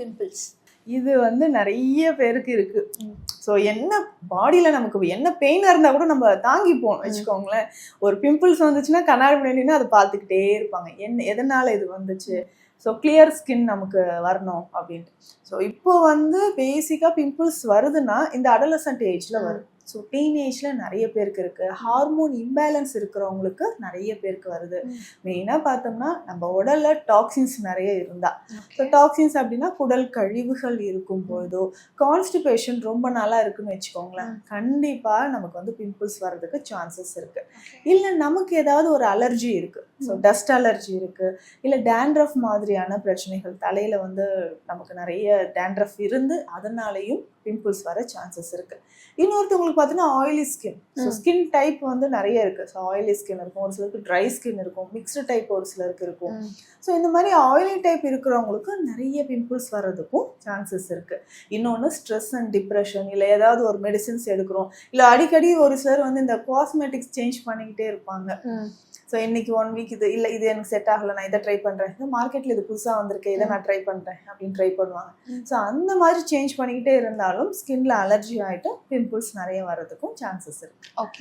Pimples? இது வந்து நிறைய பேருக்கு இருக்கு. ஸோ என்ன பாடியில் நமக்கு என்ன பெயினாக இருந்தால் கூட நம்ம தாங்கிப்போம் வச்சுக்கோங்களேன். ஒரு பிம்பிள்ஸ் வந்துச்சுன்னா கண்ணாடி முன்னாடினா அதை பார்த்துக்கிட்டே இருப்பாங்க, என்ன எதனால் இது வந்துச்சு, ஸோ கிளியர் ஸ்கின் நமக்கு வரணும் அப்படின்ட்டு. ஸோ இப்போ வந்து பேசிக்காக பிம்பிள்ஸ் வருதுன்னா இந்த அடலசன்ட் ஏஜில் வரும். ஸோ டீனேஜில் நிறைய பேருக்கு இருக்குது. ஹார்மோன் இம்பேலன்ஸ் இருக்கிறவங்களுக்கு நிறைய பேருக்கு வருது. மெயினாக பார்த்தோம்னா நம்ம உடலில் டாக்ஸின்ஸ் நிறைய இருந்தால், ஸோ டாக்ஸின்ஸ் அப்படின்னா குடல் கழிவுகள் இருக்கும் பொழுதோ, கான்ஸ்டிபேஷன் ரொம்ப நாளாக இருக்குன்னு வச்சுக்கோங்களேன், கண்டிப்பாக நமக்கு வந்து பிம்பிள்ஸ் வர்றதுக்கு சான்சஸ் இருக்குது. இல்லை நமக்கு ஏதாவது ஒரு அலர்ஜி இருக்குது, ஸோ டஸ்ட் அலர்ஜி இருக்குது, இல்லை டேண்ட்ரஃப் மாதிரியான பிரச்சனைகள், தலையில் வந்து நமக்கு நிறைய டேண்ட்ரஃப் இருந்து அதனாலையும் பிம்பிள்ஸ் வர சான்சஸ் இருக்குது. இன்னொருத்தவங்களுக்கு பார்த்தீங்கன்னா oily skin. So skin type வந்து நிறைய இருக்குது. ஸோ ஆயிலி ஸ்கின் இருக்கும், ஒரு சிலருக்கு ட்ரை ஸ்கின் இருக்கும், மிக்ஸ்டு டைப் ஒரு சிலருக்கு இருக்கும். ஸோ இந்த மாதிரி ஆயிலி டைப் இருக்கிறவங்களுக்கு நிறைய பிம்பிள்ஸ் வர்றதுக்கும் சான்சஸ் இருக்குது. இன்னொன்று ஸ்ட்ரெஸ் அண்ட் டிப்ரெஷன், இல்லை ஏதாவது ஒரு மெடிசின்ஸ் எடுக்கிறோம், இல்லை அடிக்கடி ஒரு சிலர் வந்து இந்த காஸ்மெட்டிக்ஸ் சேஞ்ச் பண்ணிக்கிட்டே இருப்பாங்க. ஸோ இன்னைக்கு 1 வீக் இது இல்லை, இது எனக்கு செட் ஆகலை, நான் இதை ட்ரை பண்ணுறேன், இந்த மார்க்கெட்டில் இது புதுசாக வந்திருக்கு, இதை நான் ட்ரை பண்ணுறேன் அப்படின்னு ட்ரை பண்ணுவாங்க. ஸோ அந்த மாதிரி சேஞ்ச் பண்ணிக்கிட்டே இருந்தாலும் ஸ்கின்ல அலர்ஜி ஆகிட்டு பிம்பிள்ஸ் நிறைய வர்றதுக்கும் சான்சஸ் இருக்குது. ஓகே.